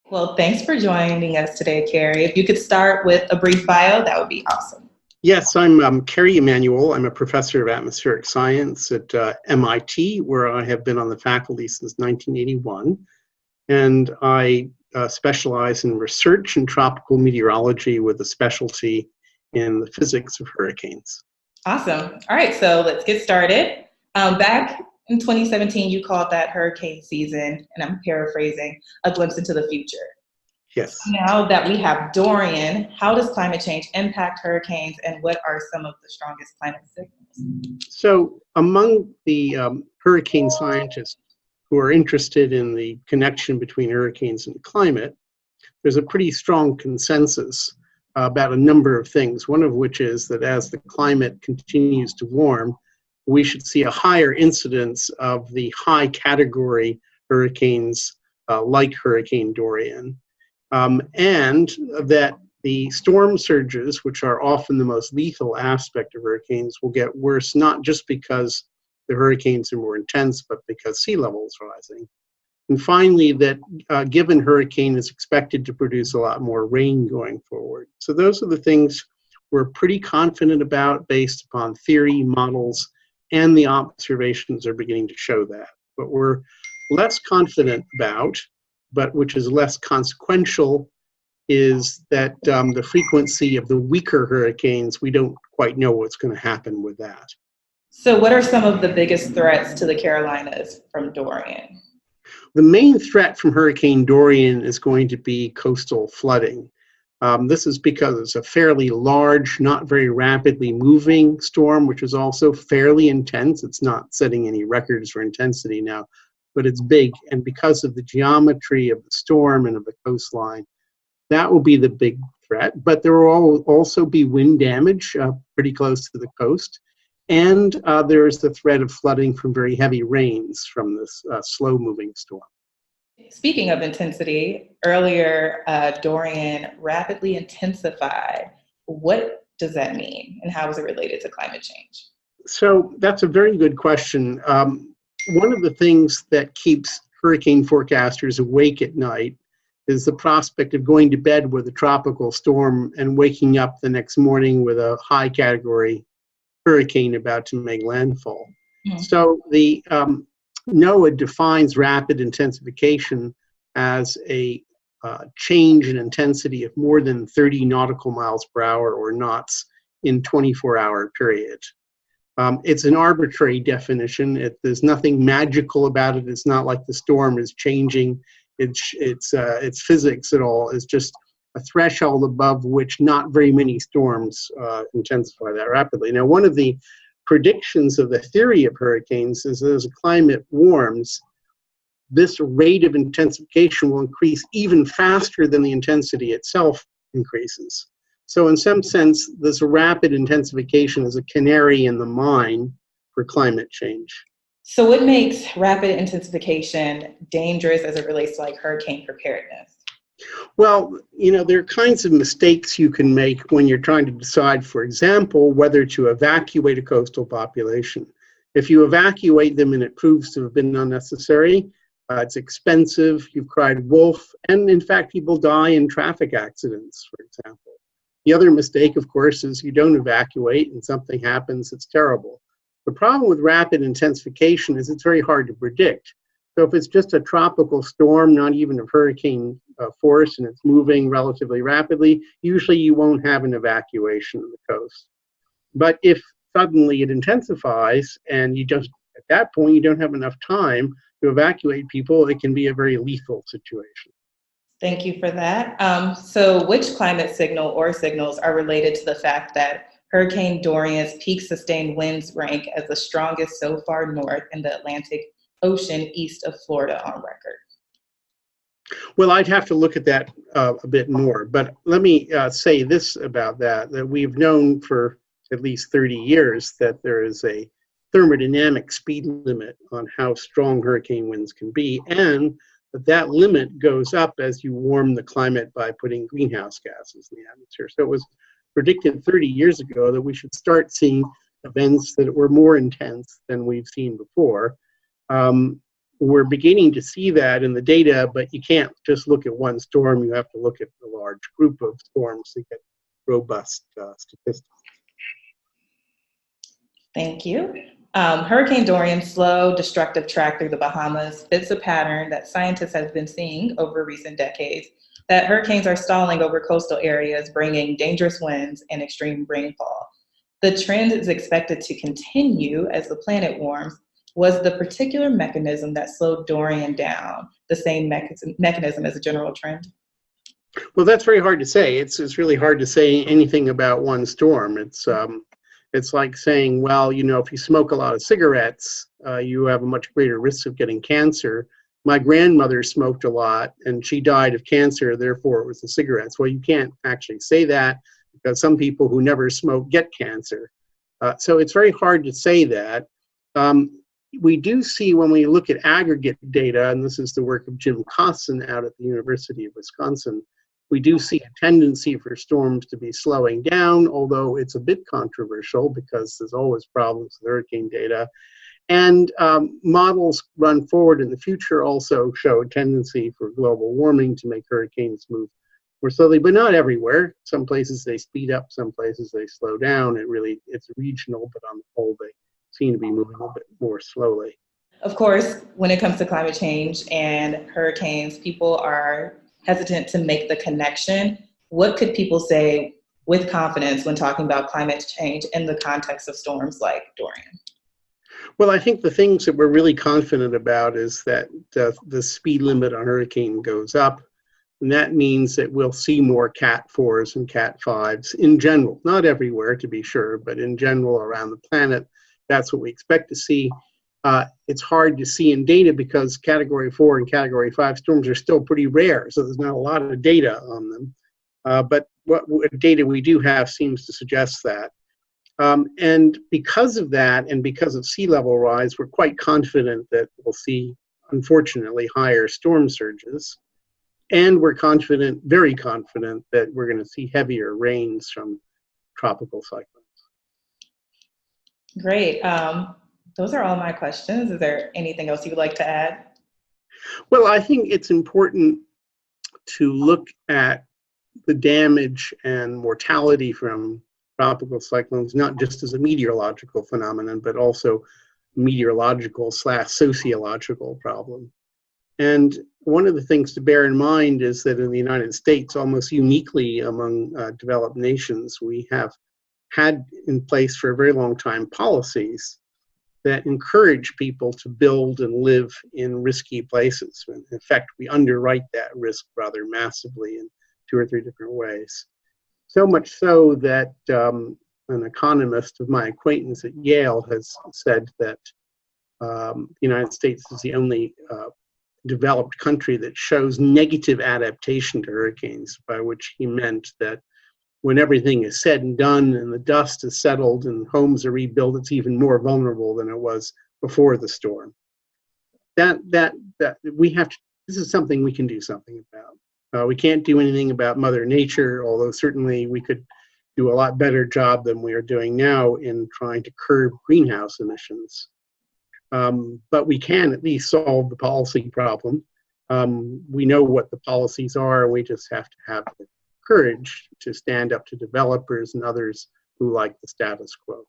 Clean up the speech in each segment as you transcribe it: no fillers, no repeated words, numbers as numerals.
Well, thanks for joining us today, Kerry. If you could start with a brief bio, that would be awesome. Yes, I'm Kerry Emanuel. I'm a professor of atmospheric science at MIT, where I have been on the faculty since 1981. And I specialize in research in tropical meteorology with a specialty in the physics of hurricanes. Awesome. All right, so let's get started. Back in 2017, you called that hurricane season, and I'm paraphrasing, a glimpse into the future. Yes. Now that we have Dorian, how does climate change impact hurricanes, and what are some of the strongest climate signals? So among the hurricane scientists who are interested in the connection between hurricanes and climate, there's a pretty strong consensus about a number of things, one of which is that as the climate continues to warm, we should see a higher incidence of the high category hurricanes like Hurricane Dorian. And that the storm surges, which are often the most lethal aspect of hurricanes, will get worse, not just because the hurricanes are more intense, but because sea level is rising. And finally, that a given hurricane is expected to produce a lot more rain going forward. So those are the things we're pretty confident about based upon theory, models, and the observations are beginning to show that. But we're less confident about, but which is less consequential, is that the frequency of the weaker hurricanes, we don't quite know what's going to happen with that. So what are some of the biggest threats to the Carolinas from Dorian? The main threat from Hurricane Dorian is going to be coastal flooding. This is because it's a fairly large, not very rapidly moving storm, which is also fairly intense. It's not setting any records for intensity now, but it's big. And because of the geometry of the storm and of the coastline, that will be the big threat. But there will also be wind damage pretty close to the coast. And there is the threat of flooding from very heavy rains from this slow-moving storm. Speaking of intensity, earlier Dorian rapidly intensified. What does that mean, and how is it related to climate change? So that's a very good question. One of the things that keeps hurricane forecasters awake at night is the prospect of going to bed with a tropical storm and waking up the next morning with a high category hurricane about to make landfall. Mm-hmm. So the NOAA defines rapid intensification as a change in intensity of more than 30 nautical miles per hour or knots in 24-hour period. It's an arbitrary definition. There's nothing magical about it. It's not like the storm is changing its physics at all. It's just a threshold above which not very many storms intensify that rapidly. Now, one of the predictions of the theory of hurricanes is that as the climate warms, this rate of intensification will increase even faster than the intensity itself increases. So in some sense, this rapid intensification is a canary in the mine for climate change. So what makes rapid intensification dangerous as it relates to like hurricane preparedness? Well, there are kinds of mistakes you can make when you're trying to decide, for example, whether to evacuate a coastal population. If you evacuate them and it proves to have been unnecessary, it's expensive, you've cried wolf, and in fact, people die in traffic accidents, for example. The other mistake, of course, is you don't evacuate and something happens, it's terrible. The problem with rapid intensification is it's very hard to predict. So if it's just a tropical storm, not even of hurricane force, and it's moving relatively rapidly, usually you won't have an evacuation of the coast. But if suddenly it intensifies and at that point, you don't have enough time to evacuate people, it can be a very lethal situation. Thank you for that. So which climate signal or signals are related to the fact that Hurricane Dorian's peak sustained winds rank as the strongest so far north in the Atlantic Ocean east of Florida on record? Well, I'd have to look at that a bit more, but let me say this about that we've known for at least 30 years that there is a thermodynamic speed limit on how strong hurricane winds can be, and that limit goes up as you warm the climate by putting greenhouse gases in the atmosphere. So it was predicted 30 years ago that we should start seeing events that were more intense than we've seen before. we're beginning to see that in the data, but you can't just look at one storm. You have to look at a large group of storms to get robust statistics. Thank you. Hurricane Dorian's slow, destructive track through the Bahamas fits a pattern that scientists have been seeing over recent decades, that hurricanes are stalling over coastal areas, bringing dangerous winds and extreme rainfall. The trend is expected to continue as the planet warms. Was the particular mechanism that slowed Dorian down the same mechanism as a general trend? Well, that's very hard to say. It's really hard to say anything about one storm. It's like saying, well, you know, if you smoke a lot of cigarettes, you have a much greater risk of getting cancer. My grandmother smoked a lot and she died of cancer, therefore it was the cigarettes. Well, you can't actually say that because some people who never smoke get cancer. So it's very hard to say that. We do see when we look at aggregate data, and this is the work of Jim Cosson out at the University of Wisconsin, we do see a tendency for storms to be slowing down, although it's a bit controversial because there's always problems with hurricane data. And models run forward in the future also show a tendency for global warming to make hurricanes move more slowly, but not everywhere. Some places they speed up, some places they slow down. It's regional, but on the whole, they seem to be moving a bit more slowly. Of course, when it comes to climate change and hurricanes, people are hesitant to make the connection. What could people say with confidence when talking about climate change in the context of storms like Dorian? Well, I think the things that we're really confident about is that the speed limit on hurricane goes up. And that means that we'll see more Cat 4s and Cat 5s in general, not everywhere to be sure, but in general around the planet. That's what we expect to see. It's hard to see in data because Category 4 and Category 5 storms are still pretty rare, so there's not a lot of data on them. But what data we do have seems to suggest that. And because of that, and because of sea level rise, we're quite confident that we'll see, unfortunately, higher storm surges. And we're confident, very confident, that we're going to see heavier rains from tropical cyclones. Great. Those are all my questions. Is there anything else you would like to add? Well, I think it's important to look at the damage and mortality from tropical cyclones, not just as a meteorological phenomenon, but also meteorological/sociological problem. And one of the things to bear in mind is that in the United States, almost uniquely among developed nations, we have had in place for a very long time policies that encourage people to build and live in risky places. In fact, we underwrite that risk rather massively in 2 or 3 different ways. So much so that an economist of my acquaintance at Yale has said that the United States is the only developed country that shows negative adaptation to hurricanes, by which he meant that when everything is said and done and the dust is settled and homes are rebuilt, it's even more vulnerable than it was before the storm. That we have to, this is something we can do something about. We can't do anything about Mother Nature, although certainly we could do a lot better job than we are doing now in trying to curb greenhouse emissions. But we can at least solve the policy problem. We know what the policies are, and we just have to have the courage to stand up to developers and others who like the status quo.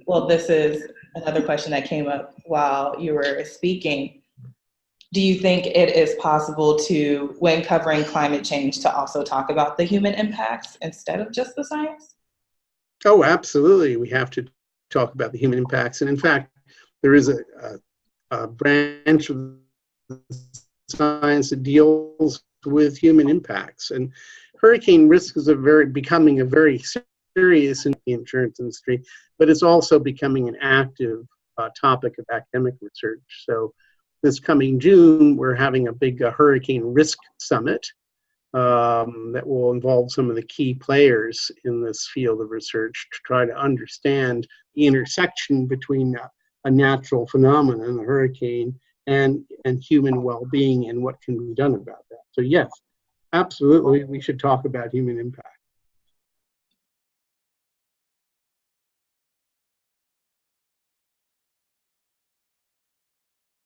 Well, this is another question that came up while you were speaking. Do you think it is possible to, when covering climate change, to also talk about the human impacts instead of just the science? Oh, absolutely. We have to talk about the human impacts. And in fact, there is a branch of science that deals with human impacts. And hurricane risk is becoming a very serious in the insurance industry, but it's also becoming an active topic of academic research. So this coming June, we're having a big hurricane risk summit that will involve some of the key players in this field of research to try to understand the intersection between a natural phenomenon, a hurricane, and human well-being and what can be done about that. So yes, absolutely, we should talk about human impact.